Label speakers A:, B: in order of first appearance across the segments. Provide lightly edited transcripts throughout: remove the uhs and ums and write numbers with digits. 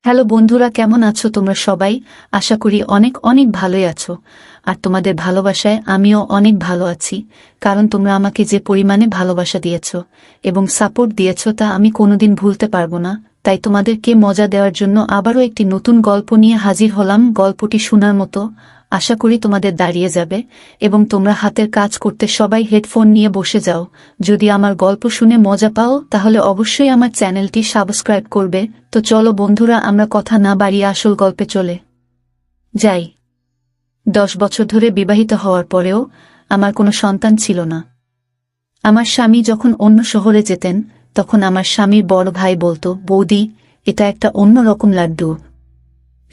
A: Hello বন্ধুরা, কেমন আছো তোমরা সবাই? আশা করি অনেক অনেক ভালোই আছো। আর তোমাদের ভালোবাসায় আমিও অনেক ভালো আছি, কারণ তোমরা আমাকে যে পরিমাণে ভালোবাসা দিয়েছো এবং সাপোর্ট দিয়েছো তা আমি কোনোদিন ভুলতে পারবো না। তাই তোমাদেরকে মজা দেওয়ার জন্য আবারও একটি নতুন গল্প নিয়ে হাজির হলাম। গল্পটি শোনার মতো, আশা করি তোমাদের দাঁড়িয়ে যাবে এবং তোমরা হাতের কাজ করতে সবাই হেডফোন নিয়ে বসে যাও। যদি আমার গল্প শুনে মজা পাও তাহলে অবশ্যই আমার চ্যানেলটি সাবস্ক্রাইব করবে। তো চলো বন্ধুরা, আমরা কথা না বাড়িয়ে আসল গল্পে চলে যাই। 10 বছর ধরে বিবাহিত হওয়ার পরেও আমার কোনো সন্তান ছিল না। আমার স্বামী যখন অন্য শহরে যেতেন তখন আমার স্বামীর বড় ভাই বলতো, বৌদি, এটা একটা অন্যরকম লাড্ডু।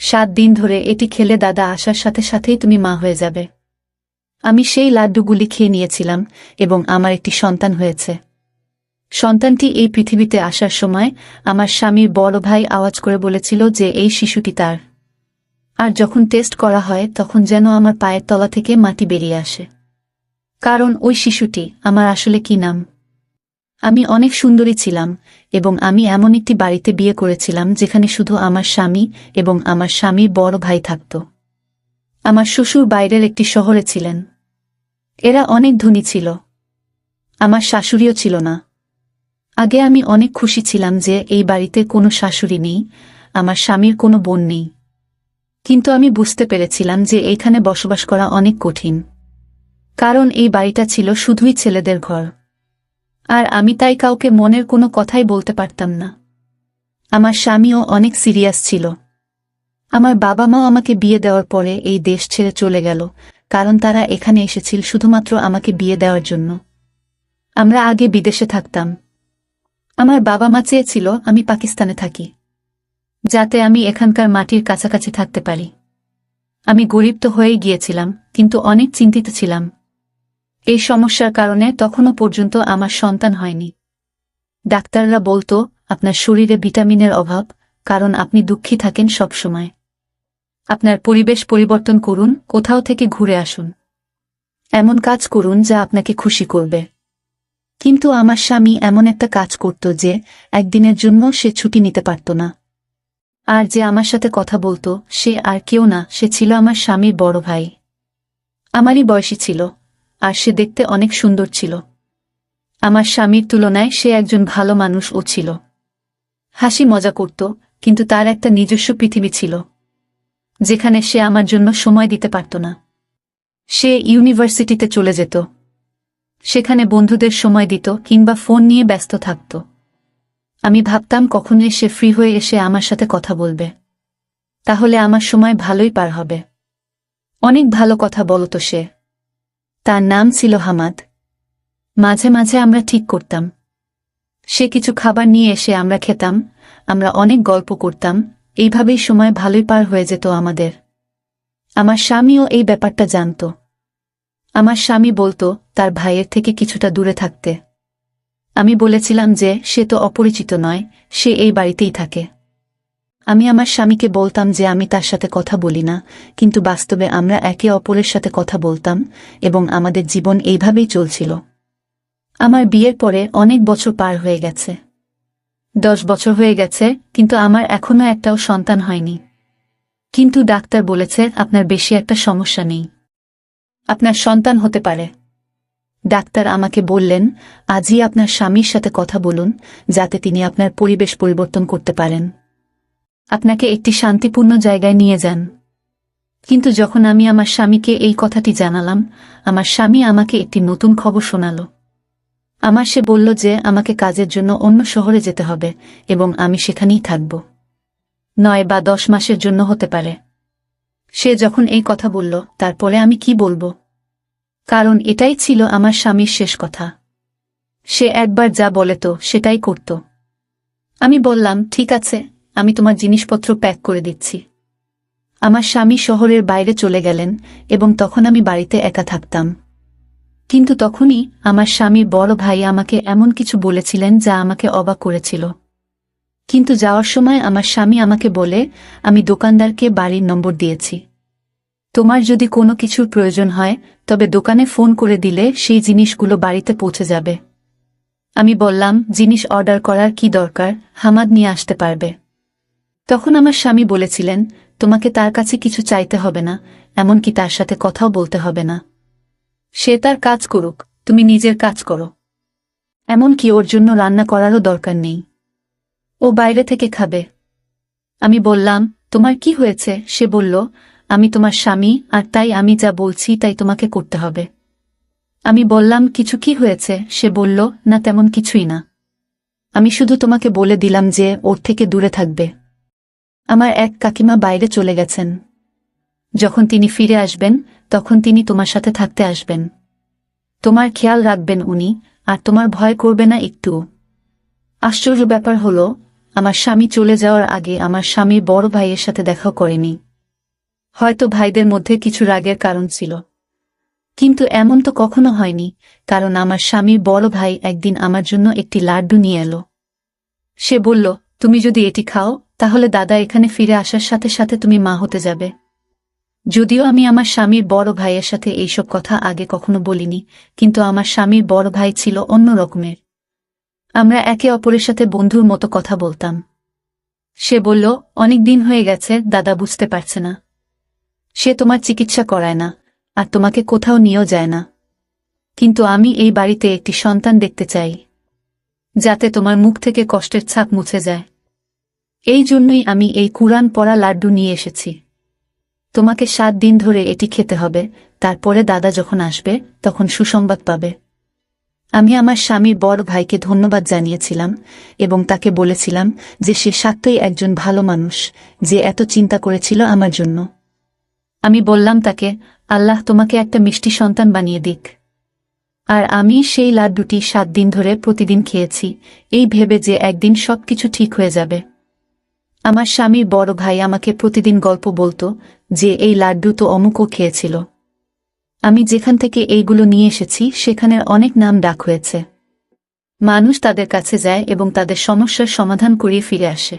A: 7 দিন ধরে এটি খেলে দাদা আসার সাথে সাথেই তুমি মা হয়ে যাবে। আমি সেই লাড্ডুগুলি খেয়ে নিয়েছিলাম এবং আমার একটি সন্তান হয়েছে। সন্তানটি এই পৃথিবীতে আসার সময় আমার স্বামীর বড় ভাই আওয়াজ করে বলেছিল যে এই শিশুটি তার। আর যখন টেস্ট করা হয় তখন যেন আমার পায়ের তলা থেকে মাটি বেরিয়ে আসে, কারণ ওই শিশুটি আমার আসলে কি নাম। আমি অনেক সুন্দরী ছিলাম এবং আমি এমন একটি বাড়িতে বিয়ে করেছিলাম যেখানে শুধু আমার স্বামী এবং আমার স্বামীর বড় ভাই থাকত। আমার শ্বশুর বাইরের একটি শহরে ছিলেন। এরা অনেক ধনী ছিল। আমার শাশুড়িও ছিল না। আগে আমি অনেক খুশি ছিলাম যে এই বাড়িতে কোনো শাশুড়ি নেই, আমার স্বামীর কোনো বোন নেই। কিন্তু আমি বুঝতে পেরেছিলাম যে এইখানে বসবাস করা অনেক কঠিন, কারণ এই বাড়িটা ছিল শুধুই ছেলেদের ঘর। আর আমি তাই কাউকে মনের কোনো কথাই বলতে পারতাম না। আমার স্বামীও অনেক সিরিয়াস ছিল। আমার বাবা মাও আমাকে বিয়ে দেওয়ার পরে এই দেশ ছেড়ে চলে গেল, কারণ তারা এখানে এসেছিল শুধুমাত্র আমাকে বিয়ে দেওয়ার জন্য। আমরা আগে বিদেশে থাকতাম। আমার বাবা মা চেয়েছিল আমি পাকিস্তানে থাকি, যাতে আমি এখানকার মাটির কাছাকাছি থাকতে পারি। আমি গরিব তো হয়েই গিয়েছিলাম, কিন্তু অনেক চিন্তিত ছিলাম। এই সমস্যার কারণে তখনও পর্যন্ত আমার সন্তান হয়নি। ডাক্তাররা বলতো, আপনার শরীরে ভিটামিনের অভাব, কারণ আপনি দুঃখী থাকেন সব সময়। আপনার পরিবেশ পরিবর্তন করুন, কোথাও থেকে ঘুরে আসুন, এমন কাজ করুন যা আপনাকে খুশি করবে। কিন্তু আমার স্বামী এমন একটা কাজ করত যে একদিনের জন্য সে ছুটি নিতে পারত না। আর যে আমার সাথে কথা বলতো সে আর কেউ না, সে ছিল আমার স্বামীর বড় ভাই। আমারই বয়সী ছিল, আর সে দেখতে অনেক সুন্দর ছিল। আমার স্বামীর তুলনায় সে একজন ভালো মানুষও ছিল। হাসি মজা করত, কিন্তু তার একটা নিজস্ব পৃথিবী ছিল, যেখানে সে আমার জন্য সময় দিতে পারত না। সে ইউনিভার্সিটিতে চলে যেত, সেখানে বন্ধুদের সময় দিত কিংবা ফোন নিয়ে ব্যস্ত থাকত। আমি ভাবতাম কখনোই সে ফ্রি হয়ে এসে আমার সাথে কথা বলবে, তাহলে আমার সময় ভালোই পার হবে। অনেক ভালো কথা বলতো সে। তার নাম ছিল হামাদ। মাঝে মাঝে আমরা ঠিক করতাম, সে কিছু খাবার নিয়ে এসে আমরা খেতাম, আমরা অনেক গল্প করতাম। এইভাবেই সময় ভালোই পার হয়ে যেত আমাদের। আমার স্বামীও এই ব্যাপারটা জানত। আমার স্বামী বলতো তার ভাইয়ের থেকে কিছুটা দূরে থাকতে। আমি বলেছিলাম যে সে তো অপরিচিত নয়, সে এই বাড়িতেই থাকে। আমি আমার স্বামীকে বলতাম যে আমি তার সাথে কথা বলি না, কিন্তু বাস্তবে আমরা একে অপরের সাথে কথা বলতাম এবং আমাদের জীবন এইভাবেই চলছিল। আমার বিয়ের পরে অনেক বছর পার হয়ে গেছে। 10 বছর হয়ে গেছে, কিন্তু আমার এখনো একটাও সন্তান হয়নি। কিন্তু ডাক্তার বলেছে আপনার বেশি একটা সমস্যা নেই, আপনার সন্তান হতে পারে। ডাক্তার আমাকে বললেন, আজই আপনার স্বামীর সাথে কথা বলুন, যাতে তিনি আপনার পরিবেশ পরিবর্তন করতে পারেন, আপনাকে একটি শান্তিপূর্ণ জায়গায় নিয়ে যান। কিন্তু যখন আমি আমার স্বামীকে এই কথাটি জানালাম, আমার স্বামী আমাকে একটি নতুন খবর শোনাল। সে বলল যে আমাকে কাজের জন্য অন্য শহরে যেতে হবে এবং আমি সেখানেই থাকব। 9 বা 10 মাসের জন্য হতে পারে। সে যখন এই কথা বলল, তারপরে আমি কি বলবো, কারণ এটাই ছিল আমার স্বামীর শেষ কথা। সে একবার যা বলে তো সেটাই করত। আমি বললাম, ঠিক আছে, আমি তোমার জিনিসপত্র প্যাক করে দিচ্ছি। আমার স্বামী শহরের বাইরে চলে গেলেন এবং তখন আমি বাড়িতে একা থাকতাম। কিন্তু তখনই আমার স্বামীর বড় ভাই আমাকে এমন কিছু বলেছিলেন যা আমাকে অবাক করেছিল। কিন্তু যাওয়ার সময় আমার স্বামী আমাকে বলে, আমি দোকানদারকে বাড়ির নম্বর দিয়েছি। তোমার যদি কোনো কিছুর প্রয়োজন হয় তবে দোকানে ফোন করে দিলে সেই জিনিসগুলো বাড়িতে পৌঁছে যাবে। আমি বললাম, জিনিস অর্ডার করার কি দরকার, হামাদ নিয়ে আসতে পারবে। তখন আমার স্বামী বলেছিলেন, তোমাকে তার কাছে কিছু চাইতে হবে না, এমনকি তার সাথে কথাও বলতে হবে না। সে তার কাজ করুক, তুমি নিজের কাজ করো। এমনকি ওর জন্য রান্না করারও দরকার নেই, ও বাইরে থেকে খাবে। আমি বললাম, তোমার কি হয়েছে? সে বলল, আমি তোমার স্বামী, আর তাই আমি যা বলছি তাই তোমাকে করতে হবে। আমি বললাম, কিছু কি হয়েছে? সে বলল, না তেমন কিছুই না, আমি শুধু তোমাকে বলে দিলাম যে ওর থেকে দূরে থাকবে। আমার এক কাকিমা বাইরে চলে গেছেন, যখন তিনি ফিরে আসবেন তখন তিনি তোমার সাথে থাকতে আসবেন। তোমার খেয়াল রাখবেন উনি, আর তোমার ভয় করবে না একটুও। আশ্চর্য ব্যাপার হলো, আমার স্বামী চলে যাওয়ার আগে আমার স্বামীর বড় ভাইয়ের সাথে দেখাও করেনি। হয়তো ভাইদের মধ্যে কিছু রাগের কারণ ছিল, কিন্তু এমন তো কখনো হয়নি, কারণ আমার স্বামীর বড় ভাই একদিন আমার জন্য একটি লাড্ডু নিয়ে এলো। সে বলল, তুমি যদি এটি খাও তাহলে দাদা এখানে ফিরে আসার সাথে সাথে তুমি মা হতে যাবে। যদিও আমি আমার স্বামীর বড় ভাইয়ের সাথে এইসব কথা আগে কখনো বলিনি, কিন্তু আমার স্বামীর বড় ভাই ছিল অন্য রকমের। আমরা একে অপরের সাথে বন্ধুর মতো কথা বলতাম। সে বলল, অনেক দিন হয়ে গেছে, দাদা বুঝতে পারছে না। সে তোমার চিকিৎসা করায় না, আর তোমাকে কোথাও নিয়েও যায় না। কিন্তু আমি এই বাড়িতে একটি সন্তান দেখতে চাই, যাতে তোমার মুখ থেকে কষ্টের ছাপ মুছে যায়। এই জন্যই আমি এই কুরআন পড়া লাড্ডু নিয়ে এসেছি। তোমাকে 7 দিন ধরে এটি খেতে হবে, তারপরে দাদা যখন আসবে তখন সুসংবাদ পাবে। আমি আমার স্বামীর বড় ভাইকে ধন্যবাদ জানিয়েছিলাম এবং তাকে বলেছিলাম যে সে সত্যই একজন ভালো মানুষ, যে এত চিন্তা করেছিল আমার জন্য। আমি বললাম তাকে, আল্লাহ তোমাকে একটা মিষ্টি সন্তান বানিয়ে দিক। আর আমি সেই লাড্ডুটি 7 দিন ধরে প্রতিদিন খেয়েছি, এই ভেবে যে একদিন সবকিছু ঠিক হয়ে যাবে। আমার স্বামীর বড় ভাই আমাকে প্রতিদিন গল্প বলতো যে এই লাড্ডু তো অমুকও খেয়েছিল। আমি যেখান থেকে এইগুলো নিয়ে এসেছি সেখানের অনেক নাম ডাক হয়েছে। মানুষ তাদের কাছে যায় এবং তাদের সমস্যার সমাধান করিয়ে ফিরে আসে।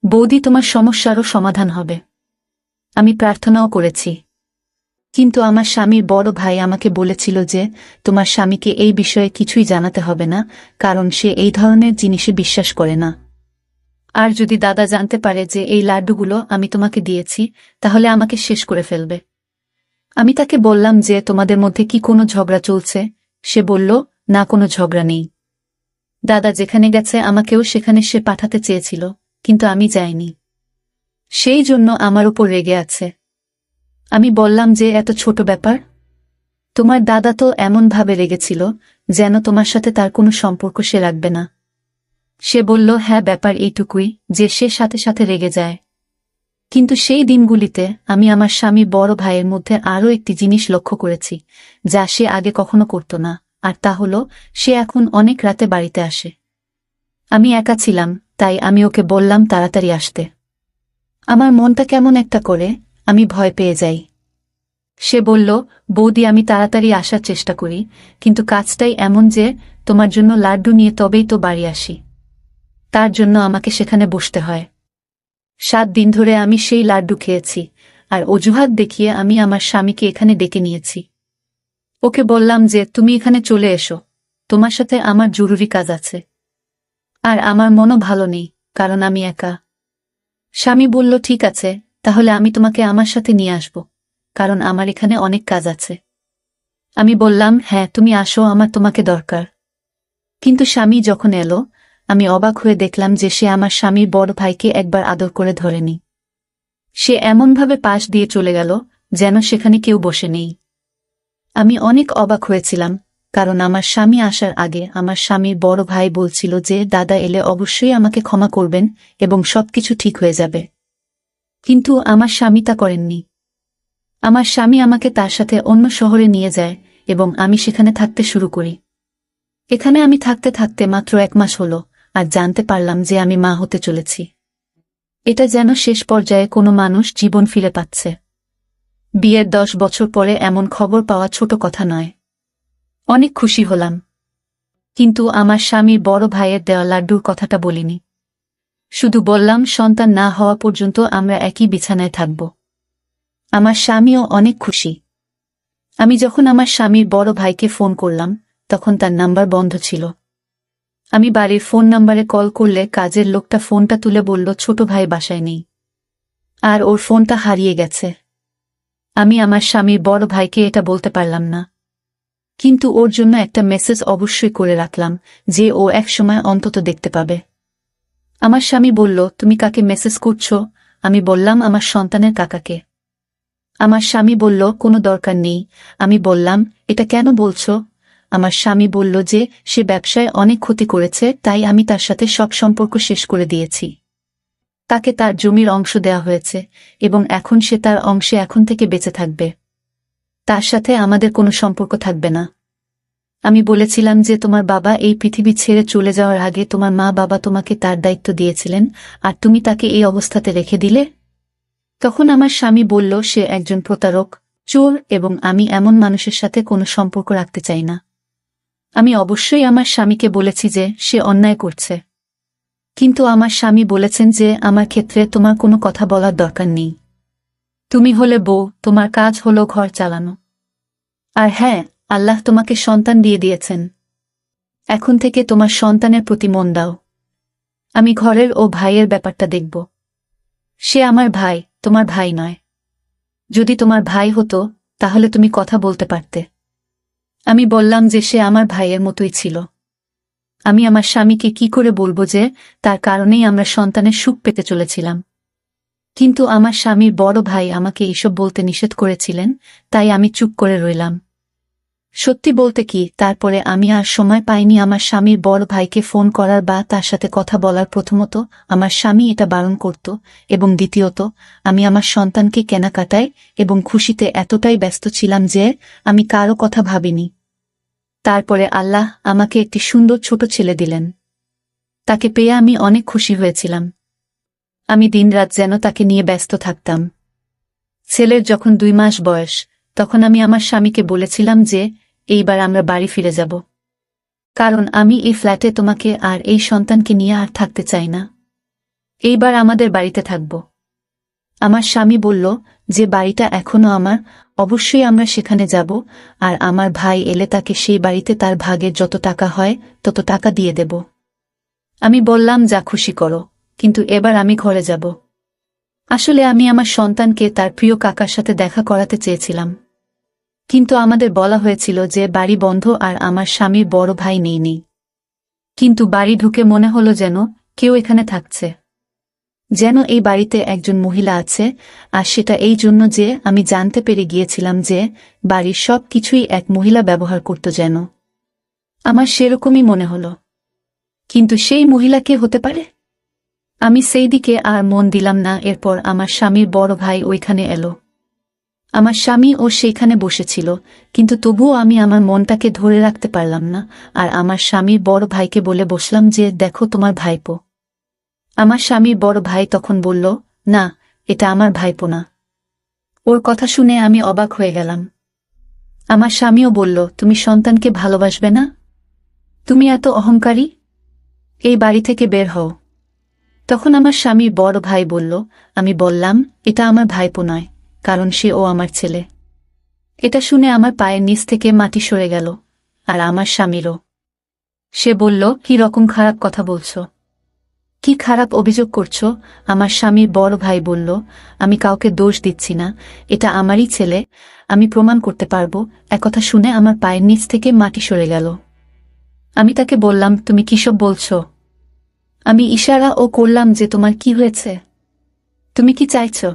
A: বৌদি, তোমার সমস্যারও সমাধান হবে। আমি প্রার্থনাও করেছি, কিন্তু আমার স্বামীর বড় ভাই আমাকে বলেছিল যে তোমার স্বামীকে এই বিষয়ে কিছুই জানাতে হবে না, কারণ সে এই ধরনের জিনিসে বিশ্বাস করে না। আর যদি দাদা জানতে পারে যে এই লাড্ডুগুলো আমি তোমাকে দিয়েছি, তাহলে আমাকে শেষ করে ফেলবে। আমি তাকে বললাম যে তোমাদের মধ্যে কি কোনো ঝগড়া চলছে? সে বলল, না, কোনো ঝগড়া নেই। দাদা যেখানে গেছে আমাকেও সেখানে সে পাঠাতে চেয়েছিল, কিন্তু আমি যাইনি। সেই জন্য আমার উপর রেগে আছে। আমি বললাম যে এত ছোট ব্যাপার। তোমার দাদা তো এমনভাবে রেগেছিল যেন তোমার সাথে তার কোনো সম্পর্ক সে রাখবে না। সে বলল, হ্যাঁ, ব্যাপার এইটুকুই যে সে সাথে সাথে রেগে যায়। কিন্তু সেই দিনগুলিতে আমি আমার স্বামী বড় ভাইয়ের মধ্যে আরও একটি জিনিস লক্ষ্য করেছি, যা সে আগে কখনো করত না, আর তা হল সে এখন অনেক রাতে বাড়িতে আসে। আমি একা ছিলাম, তাই আমি ওকে বললাম তাড়াতাড়ি আসতে। আমার মনটা কেমন একটা করে, আমি ভয় পেয়ে যাই। সে বলল, বৌদি, আমি তাড়াতাড়ি আসার চেষ্টা করি, কিন্তু কাজটাই এমন যে তোমার জন্য লাড্ডু নিয়ে তবেই তো বাড়ি আসি। তার জন্য আমাকে সেখানে বসতে হয়। 7 দিন ধরে আমি সেই লাড্ডু খেয়েছি, আর অজুহাত দেখিয়ে আমি আমার স্বামীকে এখানে ডেকে নিয়েছি। ওকে বললাম যে তুমি এখানে চলে এসো, তোমার সাথে আমার জরুরি কাজ আছে। আর আমার মনও ভালো নেই, কারণ আমি একা। স্বামী বলল, ঠিক আছে, তাহলে আমি তোমাকে আমার সাথে নিয়ে আসব, কারণ আমার এখানে অনেক কাজ আছে। আমি বললাম, হ্যাঁ, তুমি আসো, আমার তোমাকে দরকার। কিন্তু স্বামী যখন এলো, আমি অবাক হয়ে দেখলাম যে সে আমার স্বামীর বড় ভাইকে একবার আদর করে ধরেনি। সে এমনভাবে পাশ দিয়ে চলে গেল যেন সেখানে কেউ বসে নেই। আমি অনেক অবাক হয়েছিলাম, কারণ আমার স্বামী আসার আগে আমার স্বামীর বড় ভাই বলছিল যে দাদা এলে অবশ্যই আমাকে ক্ষমা করবেন এবং সবকিছু ঠিক হয়ে যাবে। কিন্তু আমার স্বামী তা করেননি। আমার স্বামী আমাকে তার সাথে অন্য শহরে নিয়ে যায় এবং আমি সেখানে থাকতে শুরু করি। এখানে আমি থাকতে থাকতে মাত্র 1 মাস হলো, আর জানতে পারলাম যে আমি মা হতে চলেছি। এটা যেন শেষ পর্যায়ে কোনো মানুষ জীবন ফিরে পাচ্ছে। বিয়ের 10 বছর পরে এমন খবর পাওয়া ছোট কথা নয়। অনেক খুশি হলাম, কিন্তু আমার স্বামীর বড় ভাইয়ের দেওয়া লাড্ডুর কথাটা বলিনি। শুধু বললাম সন্তান না হওয়া পর্যন্ত আমরা একই বিছানায় থাকব। আমার স্বামীও অনেক খুশি। আমি যখন আমার স্বামীর বড় ভাইকে ফোন করলাম, তখন তার নাম্বার বন্ধ ছিল। আমি বাড়ির ফোন নাম্বারে কল করলে কাজের লোকটা ফোনটা তুলে বলল ছোট ভাই বাসায় নেই, আর ওর ফোনটা হারিয়ে গেছে। আমি আমার স্বামীর বড় ভাইকে এটা বলতে পারলাম না, কিন্তু ওর জন্য একটা মেসেজ অবশ্যই করে রাখলাম যে ও একসময় অন্তত দেখতে পাবে। আমার স্বামী বলল, তুমি কাকে মেসেজ করছো? আমি বললাম, আমার সন্তানের কাকাকে। আমার স্বামী বলল, কোনো দরকার নেই। আমি বললাম, এটা কেন বলছো? আমার স্বামী বলল যে সে ব্যবসায় অনেক ক্ষতি করেছে, তাই আমি তার সাথে সব সম্পর্ক শেষ করে দিয়েছি। তাকে তার জমির অংশ দেওয়া হয়েছে এবং এখন সে তার অংশে এখন থেকে বেঁচে থাকবে। তার সাথে আমাদের কোনো সম্পর্ক থাকবে না। আমি বলেছিলাম যে তোমার বাবা এই পৃথিবী ছেড়ে চলে যাওয়ার আগে তোমার মা বাবা তোমাকে তার দায়িত্ব দিয়েছিলেন, আর তুমি তাকে এই অবস্থাতে রেখে দিলে। তখন আমার স্বামী বলল, সে একজন প্রতারক, চোর, এবং আমি এমন মানুষের সাথে কোনো সম্পর্ক রাখতে চাই না। আমি অবশ্যই আমার স্বামীকে বলেছি যে সে অন্যায় করছে, কিন্তু আমার স্বামী বলেছেন যে আমার ক্ষেত্রে তোমার কোনো কথা বলার দরকার নেই। তুমি হলে বউ, তোমার কাজ হলো ঘর চালানো। আর হ্যাঁ, আল্লাহ তোমাকে সন্তান দিয়ে দিয়েছেন, এখন থেকে তোমার সন্তানের প্রতি মন দাও। আমি ঘরের ও ভাইয়ের ব্যাপারটা দেখব। সে আমার ভাই, তোমার ভাই নয়। যদি তোমার ভাই হতো তাহলে তুমি কথা বলতে পারতে। আমি বললাম যে সে আমার ভাইয়ের মতোই ছিল। আমি আমার স্বামীকে কি করে বলবো যে তার কারণেই আমরা সন্তানের সুখ পেতে চলেছিলাম? কিন্তু আমার স্বামীর বড় ভাই আমাকে এইসব বলতে নিষেধ করেছিলেন, তাই আমি চুপ করে রইলাম। সত্যি বলতে কি, তারপরে আমি আর সময় পাইনি আমার স্বামীর বড় ভাইকে ফোন করার বা তার সাথে কথা বলার। প্রথমত, আমার স্বামী এটা বারণ করত, এবং দ্বিতীয়ত, আমি আমার সন্তানকে কেনাকাটায় এবং খুশিতে এতটাই ব্যস্ত ছিলাম যে আমি কারো কথা ভাবিনি। তারপরে আল্লাহ আমাকে একটি সুন্দর ছোট ছেলে দিলেন। তাকে পেয়ে আমি অনেক খুশি হয়েছিলাম। আমি দিনরাত যেন তাকে নিয়ে ব্যস্ত থাকতাম। ছেলের যখন 2 মাস বয়স, তখন আমি আমার স্বামীকে বলেছিলাম যে এইবার আমরা বাড়ি ফিরে যাব, কারণ আমি এই ফ্ল্যাটে তোমাকে আর এই সন্তানকে নিয়ে আর থাকতে চাই না। এইবার আমাদের বাড়িতে থাকব। আমার স্বামী বলল যে বাড়িটা এখনো আমার, অবশ্যই আমরা সেখানে যাব, আর আমার ভাই এলে তাকে সেই বাড়িতে তার ভাগের যত টাকা হয় তত টাকা দিয়ে দেব। আমি বললাম, যা খুশি করো, কিন্তু এবার আমি ঘরে যাব। আসলে আমি আমার সন্তানকে তার প্রিয় কাকার সাথে দেখা করাতে চেয়েছিলাম, কিন্তু আমাদের বলা হয়েছিল যে বাড়ি বন্ধ আর আমার স্বামীর বড় ভাই নেই। কিন্তু বাড়ি ঢুকে মনে হলো যেন কেউ এখানে থাকছে, যেন এই বাড়িতে একজন মহিলা আছে, আর সেটা এই জন্য যে আমি জানতে পেরে গিয়েছিলাম যে বাড়ির সব কিছুই এক মহিলা ব্যবহার করত। যেন আমার সেরকমই মনে হলো, কিন্তু সেই মহিলা কে হতে পারে? আমি সেই দিকে আর মন দিলাম না। এরপর আমার স্বামীর বড় ভাই ওইখানে এলো। আমার স্বামী ও সেইখানে বসেছিল, কিন্তু তবুও আমি আমার মনটাকে ধরে রাখতে পারলাম না, আর আমার স্বামীর বড় ভাইকে বলে বসলাম যে দেখো তোমার ভাইপো। আমার স্বামীর বড় ভাই তখন বলল, না, এটা আমার ভাইপো না। ওর কথা শুনে আমি অবাক হয়ে গেলাম। আমার স্বামীও বলল, তুমি সন্তানকে ভালোবাসবে না? তুমি এত অহংকারী, এই বাড়ি থেকে বের হও। তখন আমার স্বামীর বড় ভাই বলল, আমি বললাম, এটা আমার ভাইপো নয়, কারণ সে ও আমার ছেলে। এটা শুনে আমার পায়ের নিচ থেকে মাটি সরে গেল, আর আমার স্বামীরও। সে বলল, কি রকম খারাপ কথা বলছো? কি খারাপ অভিযোগ করছো? আমার স্বামীর বড় ভাই বলল, আমি কাউকে দোষ দিচ্ছি না, এটা আমারই ছেলে, আমি প্রমাণ করতে পারবো। একথা শুনে আমার পায়ের নিচ থেকে মাটি সরে গেল। আমি তাকে বললাম, তুমি কিসব বলছো? আমি ইশারা ও করলাম যে তোমার কি হয়েছে? তুমি কি চাইছো?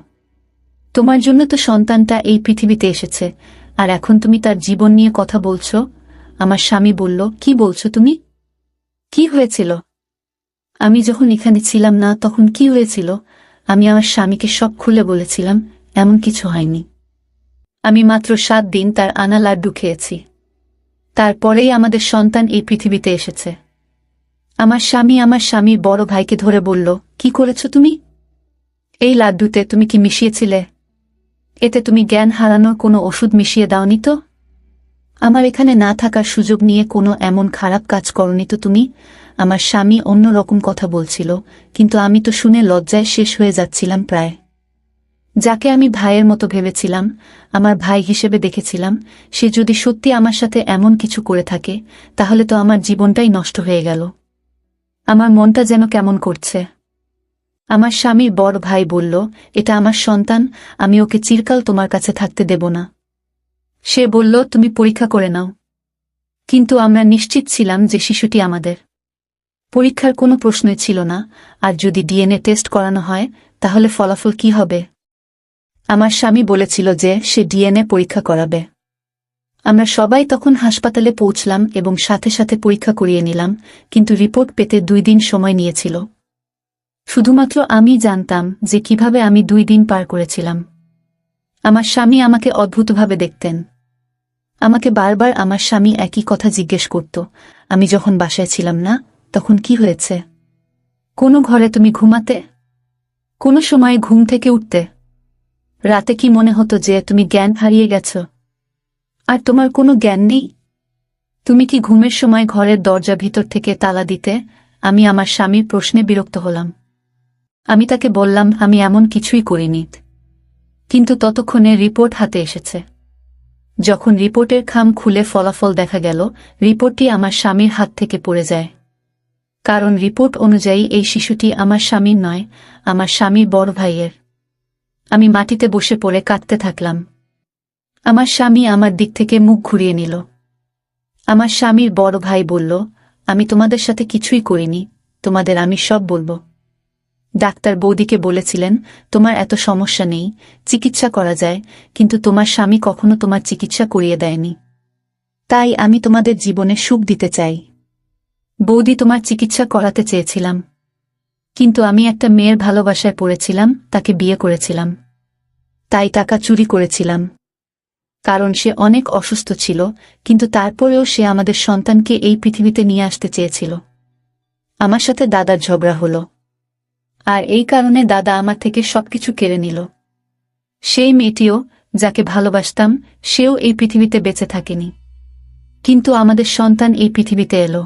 A: তোমার জন্য তো সন্তানটা এই পৃথিবীতে এসেছে, আর এখন তুমি তার জীবন নিয়ে কথা বলছো? আমার স্বামী বলল, কি বলছো তুমি? কি হয়েছিল? আমি যখন এখানে ছিলাম না তখন কি হয়েছিল? আমি আমার স্বামীকে সব খুলে বলেছিলাম। এমন কিছু হয়নি। আমি মাত্র 7 দিন তার আনা লাড্ডু খেয়েছি, তারপরেই আমাদের সন্তান এই পৃথিবীতে এসেছে। আমার স্বামীর বড় ভাইকে ধরে বলল, কি করেছ তুমি? এই লাড্ডুতে তুমি কি মিশিয়েছিলে? এতে তুমি জ্ঞান হারানোর কোনো ওষুধ মিশিয়ে দাওনি তো? আমার এখানে না থাকার সুযোগ নিয়ে কোনো এমন খারাপ কাজ করনি তো তুমি? আমার স্বামী অন্য রকম কথা বলছিল, কিন্তু আমি তো শুনে লজ্জায় শেষ হয়ে যাচ্ছিলাম প্রায়। যাকে আমি ভাইয়ের মতো ভেবেছিলাম, আমার ভাই হিসেবে দেখেছিলাম, সে যদি সত্যি আমার সাথে এমন কিছু করে থাকে, তাহলে তো আমার জীবনটাই নষ্ট হয়ে গেল। আমার মনটা যেন কেমন করছে। আমার স্বামীর বড় ভাই বলল, এটা আমার সন্তান, আমি ওকে চিরকাল তোমার কাছে থাকতে দেব না। সে বলল, তুমি পরীক্ষা করে নাও। কিন্তু আমরা নিশ্চিত ছিলাম যে শিশুটি আমাদের। পরীক্ষার কোনো প্রশ্নই ছিল না, আর যদি ডিএনএ টেস্ট করানো হয় তাহলে ফলাফল কি হবে? আমার স্বামী বলেছিল যে সে ডিএনএ পরীক্ষা করাবে। আমরা সবাই তখন হাসপাতালে পৌঁছলাম এবং সাথে সাথে পরীক্ষা করিয়ে নিলাম, কিন্তু রিপোর্ট পেতে 2 দিন সময় নিয়েছিল। শুধুমাত্র আমি জানতাম যে কিভাবে আমি 2 দিন পার করেছিলাম। আমার স্বামী আমাকে অদ্ভুতভাবে দেখতেন। আমাকে বারবার আমার স্বামী একই কথা জিজ্ঞেস করত, আমি যখন বাসায় ছিলাম না তখন কি হয়েছে? কোন ঘরে তুমি ঘুমাতে? কোন সময় ঘুম থেকে উঠতে? রাতে কি মনে হতো যে তুমি জ্ঞান হারিয়ে গেছ? আর তোমার কোনো জ্ঞান নেই? তুমি কি ঘুমের সময় ঘরের দরজা ভিতর থেকে তালা দিতে? আমি আমার স্বামীর প্রশ্নে বিরক্ত হলাম। আমি তাকে বললাম, আমি এমন কিছুই করিনি। কিন্তু ততক্ষণে রিপোর্ট হাতে এসেছে। যখন রিপোর্টের খাম খুলে ফলাফল দেখা গেল, রিপোর্টটি আমার স্বামীর হাত থেকে পড়ে যায়। কারণ রিপোর্ট অনুযায়ী এই শিশুটি আমার স্বামীর নয়, আমার স্বামীর বড় ভাইয়ের। আমি মাটিতে বসে পড়ে কাঁদতে থাকলাম। আমার স্বামী আমার দিক থেকে মুখ ঘুরিয়ে নিল। আমার স্বামীর বড় ভাই বলল, আমি তোমাদের সাথে কিছুই করিনি, তোমাদের আমি সব বলবো। ডাক্তার বৌদিকে বলেছিলেন, তোমার এত সমস্যা নেই, চিকিৎসা করা যায়, কিন্তু তোমার স্বামী কখনো তোমার চিকিৎসা করিয়ে দেয়নি। তাই আমি তোমাদের জীবনে সুখ দিতে চাই। বৌদি, তোমার চিকিৎসা করাতে চেয়েছিলাম, কিন্তু আমি একটা মেয়ের ভালোবাসায় পড়েছিলাম, তাকে বিয়ে করেছিলাম। তাই টাকা চুরি করেছিলাম। কারণ সে অনেক অসুস্থ ছিল, কিন্তু তারপরেও সে আমাদের সন্তানকে এই পৃথিবীতে নিয়ে আসতে চেয়েছিল। আমার সাথে দাদার ঝগড়া হলো, আর এই কারণে দাদা আমার থেকে সবকিছু কেড়ে নিল। সেই মেয়েটিও, যাকে ভালোবাসতাম, সেও এই পৃথিবীতে বেঁচে থাকেনি। কিন্তু আমাদের সন্তান এই পৃথিবীতে এলো।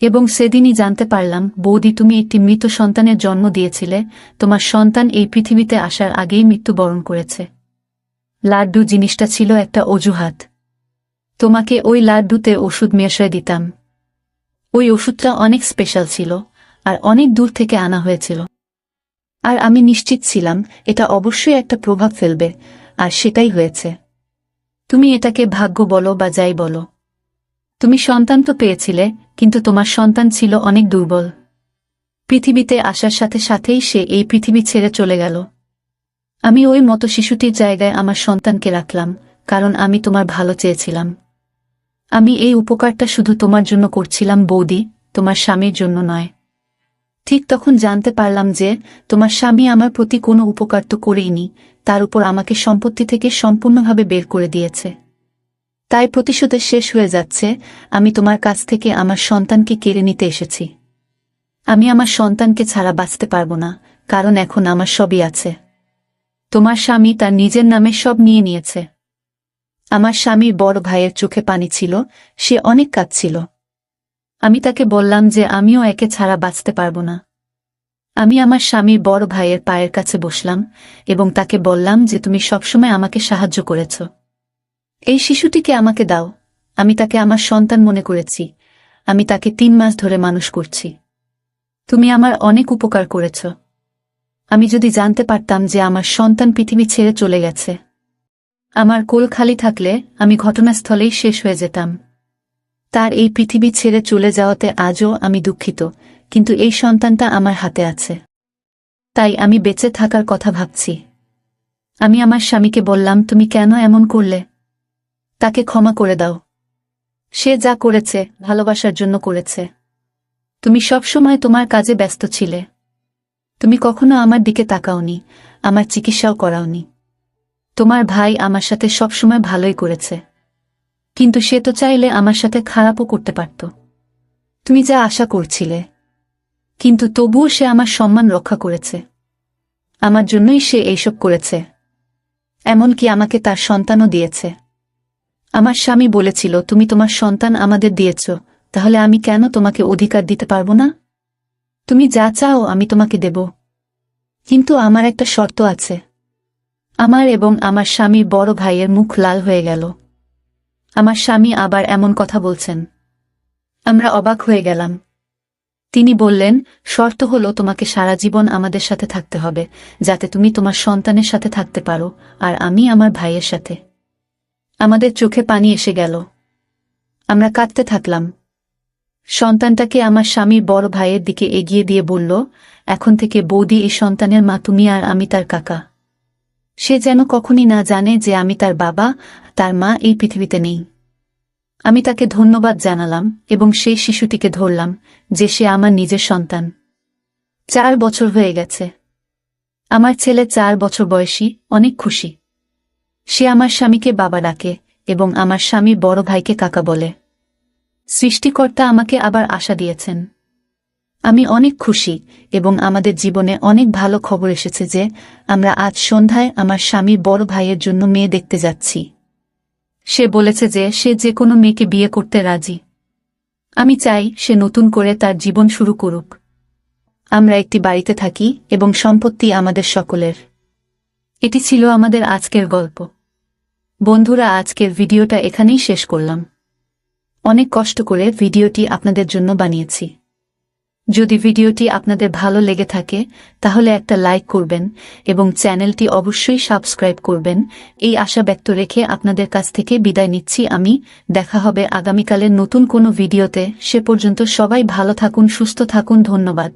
A: এবং সেদিনই জানতে পারলাম, বৌদি, তুমি একটি মৃত সন্তানের জন্ম দিয়েছিলে, তোমার সন্তান এই পৃথিবীতে আসার আগেই মৃত্যুবরণ করেছে। লাড্ডু জিনিসটা ছিল একটা অজুহাত। তোমাকে ওই লাড্ডুতে ওষুধ মেশায় দিতাম। ওই ওষুধটা অনেক স্পেশাল ছিল, আর অনেক দূর থেকে আনা হয়েছিল। আর আমি নিশ্চিত ছিলাম এটা অবশ্যই একটা প্রভাব ফেলবে, আর সেটাই হয়েছে। তুমি এটাকে ভাগ্য বলো বা যাই বলো। তুমি সন্তান তো পেয়েছিলে, কিন্তু তোমার সন্তান ছিল অনেক দুর্বল। পৃথিবীতে আসার সাথে সাথেই সে এই পৃথিবী ছেড়ে চলে গেল। আমি ওই মতো শিশুটির জায়গায় আমার সন্তানকে রাখলাম, কারণ আমি তোমার ভালো চেয়েছিলাম। আমি এই উপকারটা শুধু তোমার জন্য করছিলাম বৌদি, তোমার স্বামীর জন্য নয়। ঠিক তখন জানতে পারলাম যে তোমার স্বামী আমার প্রতি কোনো উপকার তো করেইনি, তার উপর আমাকে সম্পত্তি থেকে সম্পূর্ণভাবে বের করে দিয়েছে। তাই প্রতিশোধে শেষ হয়ে যাচ্ছে, আমি তোমার কাছ থেকে আমার সন্তানকে কেড়ে নিতে এসেছি। আমি আমার সন্তানকে ছাড়া বাঁচতে পারবো না, কারণ এখন আমার সবই আছে। তোমার স্বামী তার নিজের নামে সব নিয়ে নিয়েছে। আমার স্বামীর বড় ভাইয়ের চোখে পানি ছিল, সে অনেক কাঁদছিল। আমি তাকে বললাম যে আমিও একে ছাড়া বাঁচতে পারবো না। আমি আমার স্বামীর বড় ভাইয়ের পায়ের কাছে বসলাম এবং তাকে বললাম যে তুমি সবসময় আমাকে সাহায্য করেছ। এই শিশুটিকে আমাকে দাও, আমি তাকে আমার সন্তান মনে করেছি। আমি তাকে 3 মাস ধরে মানুষ করছি। তুমি আমার অনেক উপকার করেছ। আমি যদি জানতে পারতাম যে আমার সন্তান পৃথিবী ছেড়ে চলে গেছে, আমার কোল খালি থাকলে আমি ঘটনাস্থলেই শেষ হয়ে যেতাম। তার এই পৃথিবী ছেড়ে চলে যাওয়াতে আজও আমি দুঃখিত, কিন্তু এই সন্তানটা আমার হাতে আছে। তাই আমি বেঁচে থাকার কথা ভাবছি। আমি আমার স্বামীকে বললাম, তুমি কেন এমন করলে? তাকে ক্ষমা করে দাও। সে যা করেছে ভালোবাসার জন্য করেছে। তুমি সবসময় তোমার কাজে ব্যস্ত ছিলে। তুমি কখনো আমার দিকে তাকাওনি, আমার চিকিৎসাও করাওনি। তোমার ভাই আমার সাথে সবসময় ভালোই করেছে, কিন্তু সে তো চাইলে আমার সাথে খারাপও করতে পারত। তুমি যা আশা করছিলে, কিন্তু তবুও সে আমার সম্মান রক্ষা করেছে। আমার জন্যই সে এইসব করেছে। এমনকি আমাকে তার সন্তানও দিয়েছে। আমার স্বামী বলেছিল, তুমি তোমার সন্তান আমাদের দিয়েছ, তাহলে আমি কেন তোমাকে অধিকার দিতে পারবো না? তুমি যা চাও আমি তোমাকে দেব, কিন্তু আমার একটা শর্ত আছে। আমার এবং আমার স্বামীর বড় ভাইয়ের মুখ লাল হয়ে গেল। আমার স্বামী আবার এমন কথা বলছেন। আমরা অবাক হয়ে গেলাম। তিনি বললেন, শর্ত হলো তোমাকে সারা জীবন আমাদের সাথে থাকতে হবে, যাতে তুমি তোমার সন্তানের সাথে থাকতে পারো আর আমি আমার ভাইয়ের সাথে। আমাদের চোখে পানি এসে গেল। আমরা কাঁদতে থাকলাম। সন্তানটাকে আমার স্বামীর বড় ভাইয়ের দিকে এগিয়ে দিয়ে বলল, এখন থেকে বৌদি এই সন্তানের মা, তুমি আর আমি তার কাকা। সে যেন কখনই না জানে যে আমি তার বাবা, তার মা এই পৃথিবীতে নেই। আমি তাকে ধন্যবাদ জানালাম এবং সেই শিশুটিকে ধরলাম যে সে আমার নিজের সন্তান। 4 বছর হয়ে গেছে। আমার ছেলে 4 বছর বয়সী, অনেক খুশি। সে আমার স্বামীকে বাবা ডাকে এবং আমার স্বামীর বড় ভাইকে কাকা বলে। সৃষ্টিকর্তা আমাকে আবার আশা দিয়েছেন। আমি অনেক খুশি এবং আমাদের জীবনে অনেক ভালো খবর এসেছে যে আমরা আজ সন্ধ্যায় আমার স্বামীর বড় ভাইয়ের জন্য মেয়ে দেখতে যাচ্ছি। সে বলেছে যে সে যে কোনো মেয়েকে বিয়ে করতে রাজি। আমি চাই সে নতুন করে তার জীবন শুরু করুক। আমরা একটি বাড়িতে থাকি এবং সম্পত্তি আমাদের সকলের। এটি ছিল আমাদের আজকের গল্প। বন্ধুরা, আজকের ভিডিওটা এখানেই শেষ করলাম। অনেক কষ্ট করে ভিডিওটি আপনাদের জন্য বানিয়েছি। যদি ভিডিওটি আপনাদের ভালো লেগে থাকে তাহলে একটা লাইক করবেন এবং চ্যানেলটি অবশ্যই সাবস্ক্রাইব করবেন। এই আশা ব্যক্ত রেখে আপনাদের কাছ থেকে বিদায় নিচ্ছি আমি। দেখা হবে আগামীকালের নতুন কোনো ভিডিওতে। সে পর্যন্ত সবাই ভালো থাকুন, সুস্থ থাকুন। ধন্যবাদ।